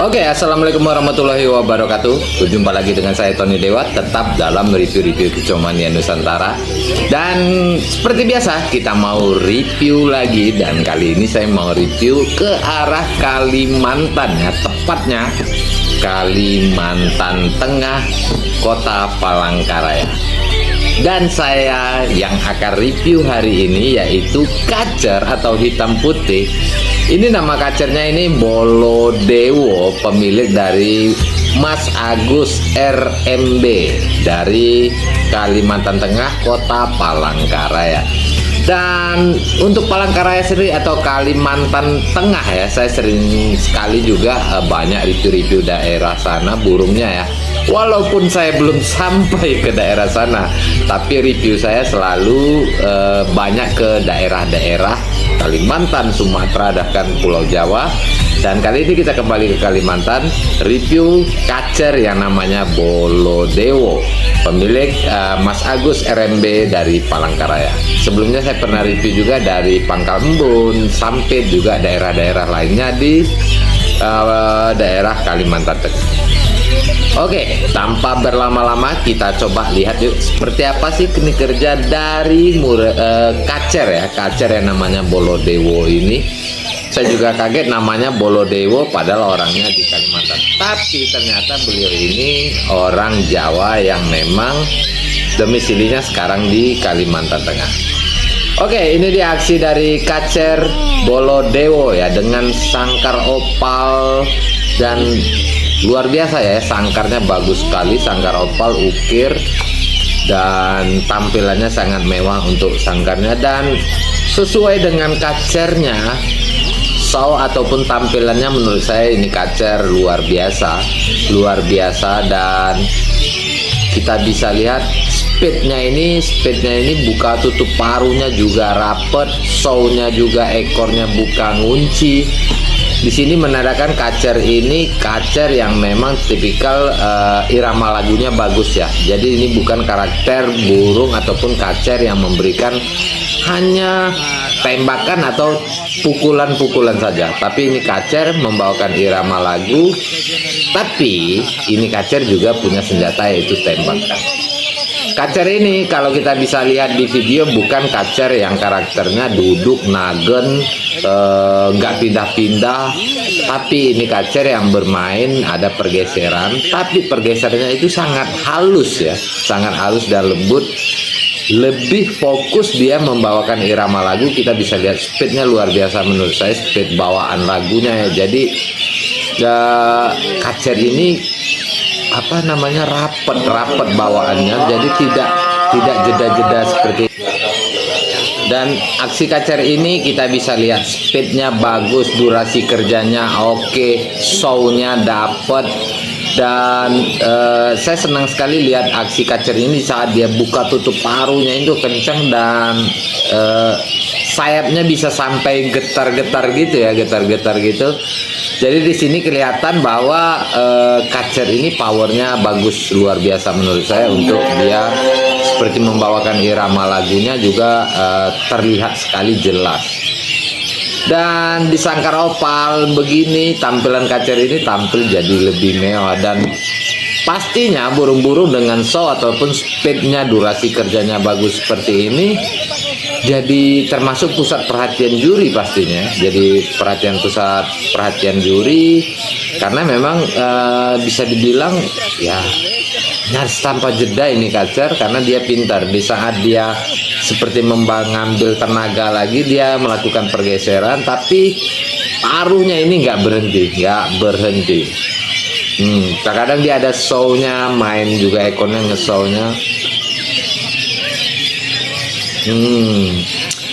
Oke, assalamualaikum warahmatullahi wabarakatuh. Berjumpa lagi dengan saya Tony Dewa, tetap dalam review-review Kicomania Nusantara. Dan seperti biasa kita mau review lagi, dan kali ini saya mau review ke arah Kalimantan ya, tepatnya Kalimantan Tengah, Kota Palangkaraya. Dan saya yang akan review hari ini yaitu kacer atau hitam putih. Ini nama kacernya ini Bolodewo, pemilik dari Mas Agus RMB dari Kalimantan Tengah, Kota Palangkaraya. Dan untuk Palangkaraya sendiri atau Kalimantan Tengah ya, saya sering sekali juga banyak review-review daerah sana burungnya ya. Walaupun saya belum sampai ke daerah sana, tapi review saya selalu banyak ke daerah-daerah Kalimantan, Sumatera, bahkan Pulau Jawa. Dan kali ini kita kembali ke Kalimantan, review kacer yang namanya Bolodewo, pemilik Mas Agus RMB dari Palangkaraya. Sebelumnya saya pernah review juga dari Pangkal Embun, sampai juga daerah-daerah lainnya di daerah Kalimantan Tengah. Oke, tanpa berlama-lama kita coba lihat yuk seperti apa sih kerja dari kacer ya, kacer yang namanya Bolodewo ini. Saya juga kaget namanya Bolodewo padahal orangnya di Kalimantan, tapi ternyata beliau ini orang Jawa yang memang domisilinya sekarang di Kalimantan Tengah. Oke, ini dia aksi dari kacer Bolodewo ya, dengan sangkar opal dan luar biasa ya, sangkarnya bagus sekali, sangkar opal ukir, dan tampilannya sangat mewah untuk sangkarnya. Dan sesuai dengan kacernya, show ataupun tampilannya menurut saya ini kacer luar biasa. Dan kita bisa lihat speednya ini buka tutup paruhnya juga rapet, show-nya juga ekornya buka ngunci. Di sini menandakan kacer ini kacer yang memang tipikal irama lagunya bagus ya. Jadi ini bukan karakter burung ataupun kacer yang memberikan hanya tembakan atau pukulan-pukulan saja, tapi ini kacer membawakan irama lagu, tapi ini kacer juga punya senjata yaitu tembakan. Kacer ini kalau kita bisa lihat di video bukan kacer yang karakternya duduk nagen, nggak pindah-pindah, tapi ini kacer yang bermain ada pergeseran, tapi pergeserannya itu sangat halus ya, sangat halus dan lembut. Lebih fokus dia membawakan irama lagu. Kita bisa lihat speednya luar biasa menurut saya, speed bawaan lagunya ya. Jadi kacer ini apa namanya, rapet bawaannya, jadi tidak jeda-jeda seperti. Dan aksi kacer ini kita bisa lihat speednya bagus, durasi kerjanya oke, show-nya dapet. Dan saya senang sekali lihat aksi kacer ini saat dia buka tutup paruhnya itu kencang, dan sayapnya bisa sampai getar-getar gitu ya, getar-getar gitu. Jadi di sini kelihatan bahwa kacer ini powernya bagus luar biasa menurut saya, untuk dia seperti membawakan irama lagunya juga terlihat sekali jelas. Dan di sangkar opal begini, tampilan kacer ini tampil jadi lebih mewah. Dan pastinya burung-burung dengan show ataupun speednya, durasi kerjanya bagus seperti ini, jadi termasuk pusat perhatian juri pastinya. Jadi pusat perhatian juri, karena memang bisa dibilang ya nyaris tanpa jeda ini kacer, karena dia pintar. Di saat dia seperti mengambil tenaga lagi, dia melakukan pergeseran, tapi paruhnya ini nggak berhenti. Terkadang dia ada show-nya, main juga ekornya nge-show-nya.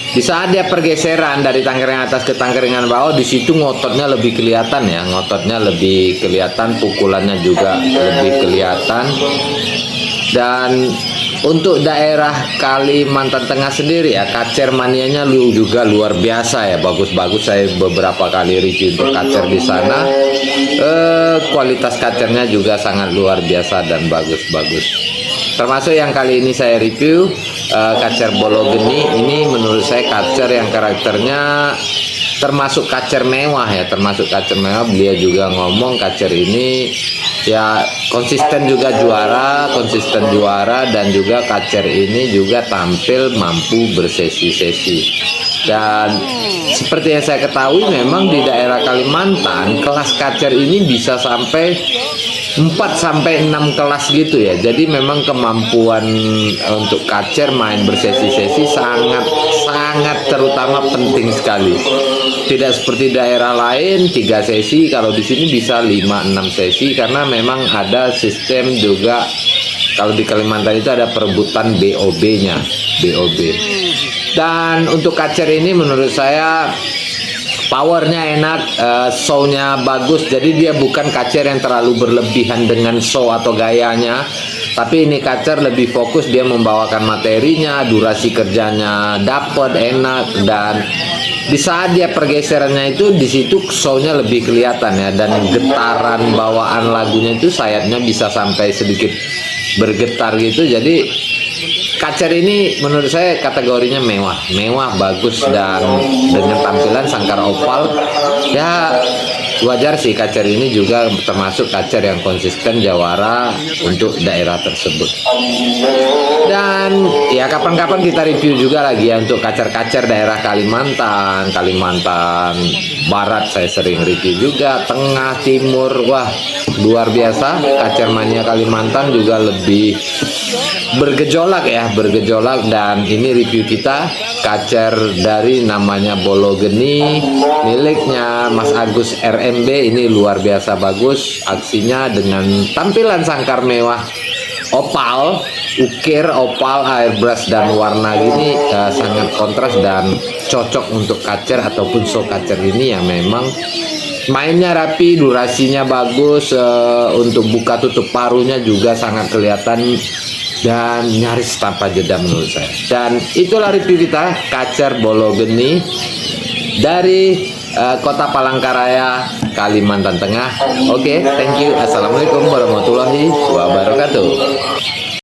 Di saat dia pergeseran dari tangkringan atas ke tangkringan bawah, di situ ngototnya lebih kelihatan ya, pukulannya juga lebih kelihatan. Dan untuk daerah Kalimantan Tengah sendiri ya, kacer manianya juga luar biasa ya, bagus-bagus. Saya beberapa kali review untuk kacer di sana. Kualitas kacernya juga sangat luar biasa dan bagus-bagus. Termasuk yang kali ini saya review kacer Bologeni ini menurut saya kacer yang karakternya termasuk kacer mewah ya, termasuk kacer mewah. Beliau juga ngomong kacer ini ya konsisten juara dan juga kacer ini juga tampil mampu bersesi-sesi. Dan seperti yang saya ketahui memang di daerah Kalimantan kelas kacer ini bisa sampai 4 sampai 6 kelas gitu ya. Jadi memang kemampuan untuk kacer main bersesi-sesi sangat terutama penting sekali. Tidak seperti daerah lain 3 sesi, kalau di sini bisa 5-6 sesi karena memang ada sistem juga. Kalau di Kalimantan itu ada perebutan BOB-nya, BOB. Dan untuk kacer ini menurut saya powernya enak, show-nya bagus. Jadi dia bukan kacer yang terlalu berlebihan dengan show atau gayanya, tapi ini kacer lebih fokus, dia membawakan materinya, durasi kerjanya dapat enak, dan di saat dia pergeserannya itu di situ show-nya lebih kelihatan ya, dan getaran bawaan lagunya itu sayapnya bisa sampai sedikit bergetar gitu. Jadi kacer ini menurut saya kategorinya mewah bagus, dan dengan tampilan sangkar opal ya wajar sih. Kacer ini juga termasuk kacer yang konsisten jawara untuk daerah tersebut. Dan ya kapan-kapan kita review juga lagi ya untuk kacer-kacer daerah Kalimantan Barat saya sering review juga, Tengah, Timur. Wah luar biasa, kacer mania Kalimantan juga lebih bergejolak. Dan ini review kita kacer dari namanya Bologeni miliknya Mas Agus RMB. Ini luar biasa bagus aksinya dengan tampilan sangkar mewah opal, ukir opal, airbrush dan warna gini sangat kontras dan cocok untuk kacer ataupun show kacer ini yang memang mainnya rapi, durasinya bagus, untuk buka tutup paruhnya juga sangat kelihatan dan nyaris tanpa jeda menurut saya. Dan itulah review kita kacer Bologeni dari Kota Palangkaraya, Kalimantan Tengah. Oke, thank you. Assalamualaikum warahmatullahi wabarakatuh.